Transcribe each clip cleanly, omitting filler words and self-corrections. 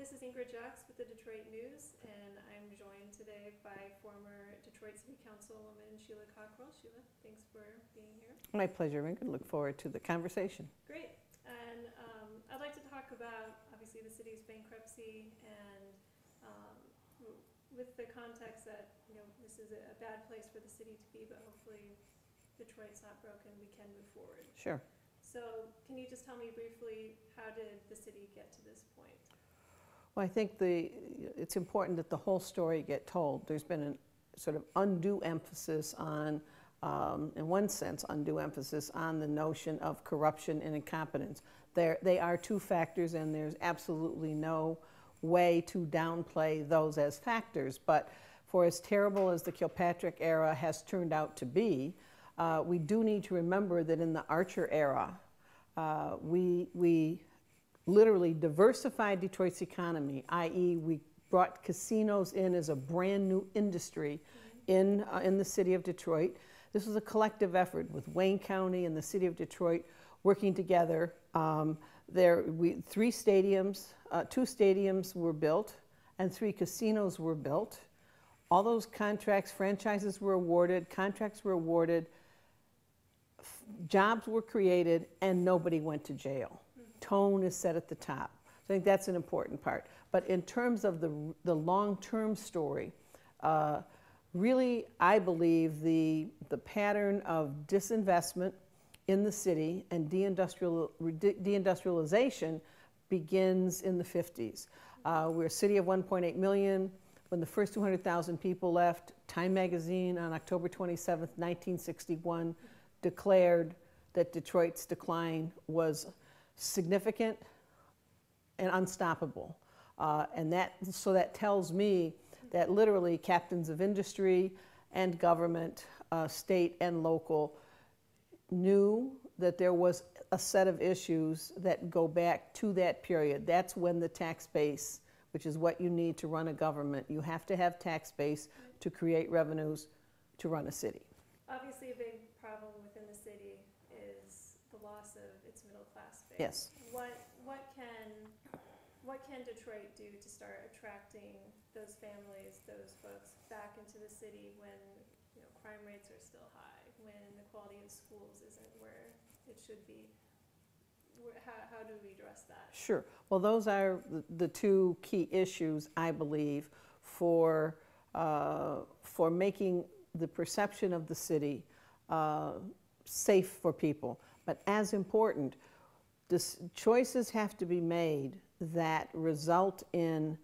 This is Ingrid Jacks with the Detroit News, and I'm joined today by former Detroit City Councilwoman Sheila Cockrel. Sheila, thanks for being here. My pleasure, Ingrid. Look forward to the conversation. Great. And I'd like to talk about, obviously, the city's bankruptcy and with the context that, this is a bad place for the city to be, but hopefully Detroit's not broken, we can move forward. Sure. So can you just tell me briefly, how did the city get to this point? Well, I think it's important that the whole story get told. There's been a sort of undue emphasis on, in one sense, undue emphasis on the notion of corruption and incompetence. They are two factors, and there's absolutely no way to downplay those as factors. But for as terrible as the Kilpatrick era has turned out to be, we do need to remember that in the Archer era, we literally diversified Detroit's economy, i.e. we brought casinos in as a brand new industry in the city of Detroit. This was a collective effort with Wayne County and the city of Detroit working together. Two stadiums were built and 3 casinos were built. All those contracts, franchises were awarded, contracts were awarded, jobs were created, and nobody went to jail. Tone is set at the top. So I think that's an important part. But in terms of the long-term story, really, I believe the pattern of disinvestment in the city and deindustrialization begins in the 50s. We're a city of 1.8 million. When the first 200,000 people left, Time magazine on October 27th, 1961, declared that Detroit's decline was significant and unstoppable. So that tells me that literally captains of industry and government, state and local, knew that there was a set of issues that go back to that period. That's when the tax base, which is what you need to run a government, you have to have tax base to create revenues to run a city. Obviously, a big problem within the city is the loss of its middle class base. Yes. What can Detroit do to start attracting those families, those folks back into the city when crime rates are still high, when the quality of schools isn't where it should be? How do we address that? Sure. Well, those are the two key issues, I believe, for making the perception of the city safe for people. But as important, choices have to be made that result in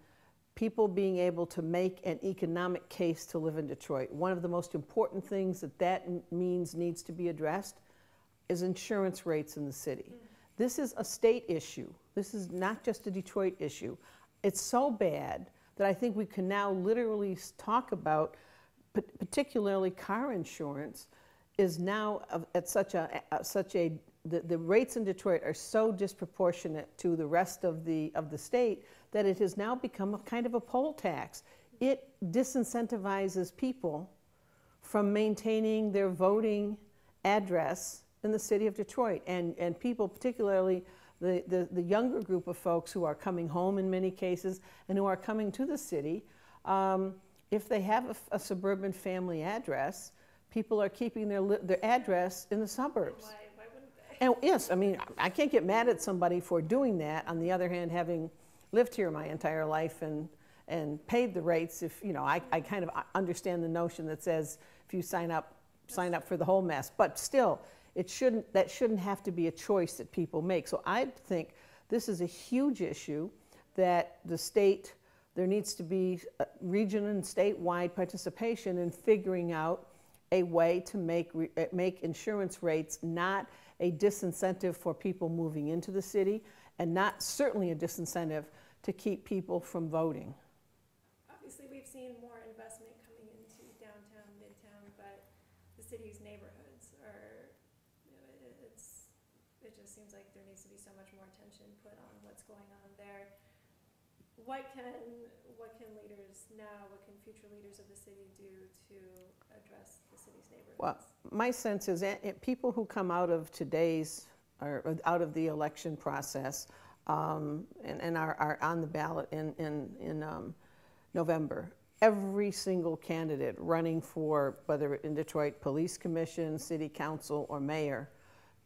people being able to make an economic case to live in Detroit. One of the most important things that means needs to be addressed is insurance rates in the city. This is a state issue. This is not just a Detroit issue. It's so bad that I think we can now literally talk about, particularly car insurance, is now at the rates in Detroit are so disproportionate to the rest of the state that it has now become a kind of a poll tax. It disincentivizes people from maintaining their voting address in the city of Detroit, and people, particularly the younger group of folks who are coming home in many cases and who are coming to the city, if they have a suburban family address, people are keeping their address in the suburbs. Why wouldn't they? And yes, I mean, I can't get mad at somebody for doing that. On the other hand, having lived here my entire life and paid the rates, I kind of understand the notion that says if you sign up for the whole mess. But still, that shouldn't have to be a choice that people make. So I think this is a huge issue that there needs to be region and statewide participation in figuring out a way to make insurance rates not a disincentive for people moving into the city, and not certainly a disincentive to keep people from voting. Obviously, we've seen more investment coming into downtown, midtown, but the city's neighborhoods are, it just seems like there needs to be so much more attention put on what's going on there. What can leaders now, what can future leaders of the city do to address the city's neighborhoods? Well, my sense is that people who come out of today's, or out of the election process, and are on the ballot in November. Every single candidate running for, whether in Detroit Police Commission, City Council, or Mayor,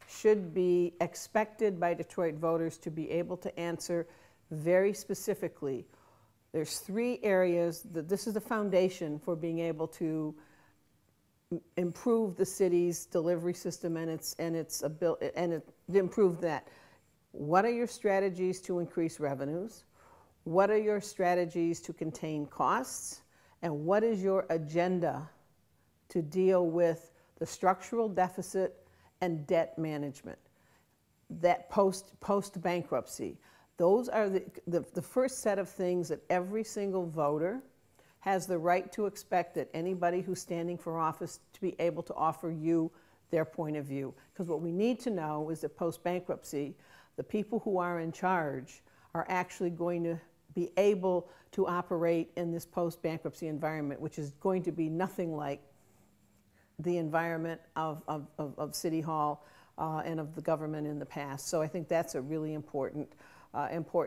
should be expected by Detroit voters to be able to answer very specifically. There's 3 areas that this is the foundation for being able to improve the city's delivery system and its ability, and improve that. What are your strategies to increase revenues? What are your strategies to contain costs? And what is your agenda to deal with the structural deficit and debt management? That post bankruptcy. Those are the first set of things that every single voter has the right to expect that anybody who's standing for office to be able to offer you their point of view. Because what we need to know is that post-bankruptcy, the people who are in charge are actually going to be able to operate in this post-bankruptcy environment, which is going to be nothing like the environment of City Hall and of the government in the past. So I think that's a really important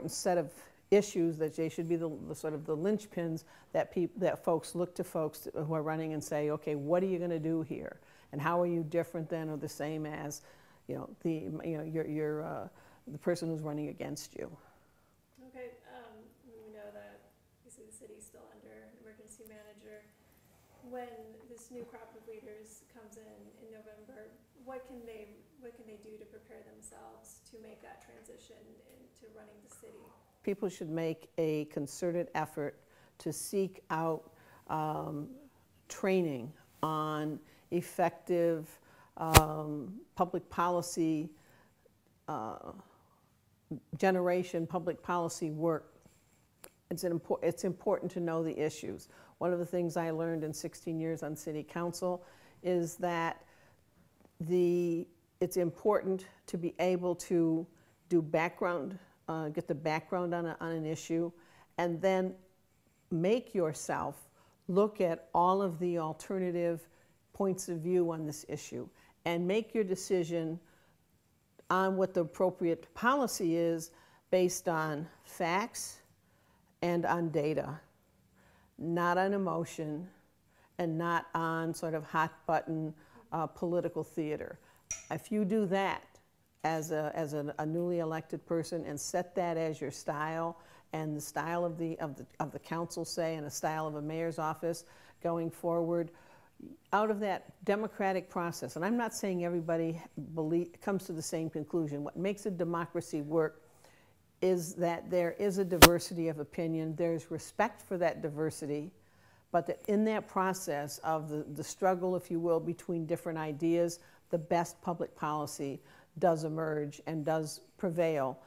set of issues that they should be the sort of the linchpins that folks look to folks who are running and say, okay, what are you going to do here, and how are you different than or the same as, the person who's running against you. Okay, we know that obviously the city's still under an emergency manager. When this new crop of leaders comes in November, what can they do to prepare themselves to make that transition into running the city? People should make a concerted effort to seek out training on effective public policy generation, public policy work. It's important to know the issues. One of the things I learned in 16 years on city council is that it's important to be able to do background, get the background on an issue, and then make yourself look at all of the alternative points of view on this issue and make your decision on what the appropriate policy is based on facts and on data, not on emotion and not on sort of hot button political theater. If you do that as a newly elected person and set that as your style and the style of the council, say, and a style of a mayor's office going forward, out of that democratic process, and I'm not saying everybody comes to the same conclusion. What makes a democracy work is that there is a diversity of opinion, there's respect for that diversity, but that in that process of the struggle, if you will, between different ideas, the best public policy does emerge and does prevail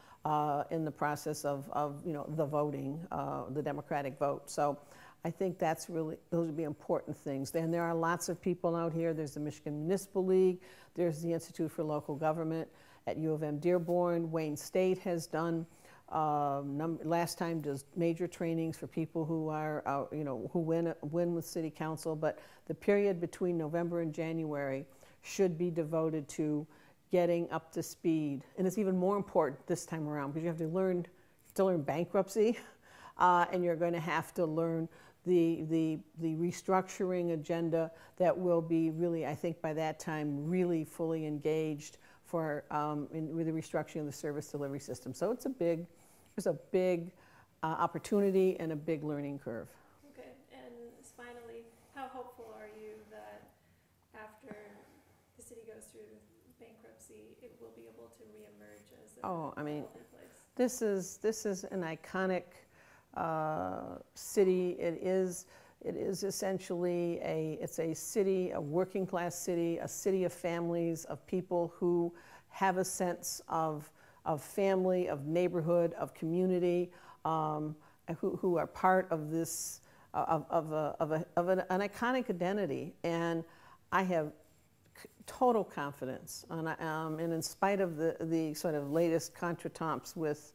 in the process of the voting, the democratic vote. So I think those would be important things. And there are lots of people out here. There's the Michigan Municipal League. There's the Institute for Local Government at U of M Dearborn. Wayne State has done, last time, does major trainings for people who are, who win with city council. But the period between November and January should be devoted to getting up to speed. And it's even more important this time around because you have to learn bankruptcy, and you're going to have to learn the restructuring agenda that will be really, I think by that time, really fully engaged for with the restructuring of the service delivery system. So there's a big opportunity and a big learning curve. Okay, and finally, how hopeful are you that after the city goes through bankruptcy, it will be able to reemerge as a healthy place? This is an iconic city. It is essentially a city, a working class city, a city of families, of people who have a sense of family, of neighborhood, of community, who are part of this of an iconic identity. And I have total confidence, and in spite of the sort of latest contretemps with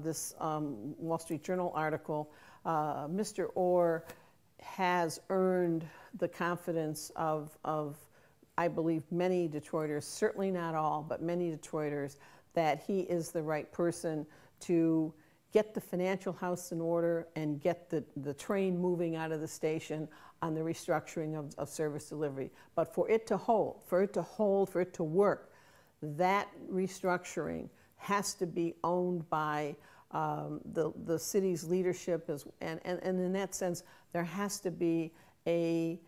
this Wall Street Journal article, Mr. Orr has earned the confidence of I believe many Detroiters, certainly not all, but many Detroiters, that he is the right person to get the financial house in order and get the train moving out of the station on the restructuring of service delivery. But for it to hold, for it to work, that restructuring has to be owned by the city's leadership, and in that sense, there has to be a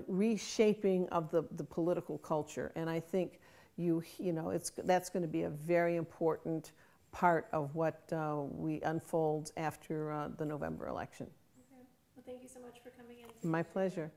reshaping of the political culture. And I think that's going to be a very important part of what we unfold after the November election. Okay. Well, thank you so much for coming in. My pleasure.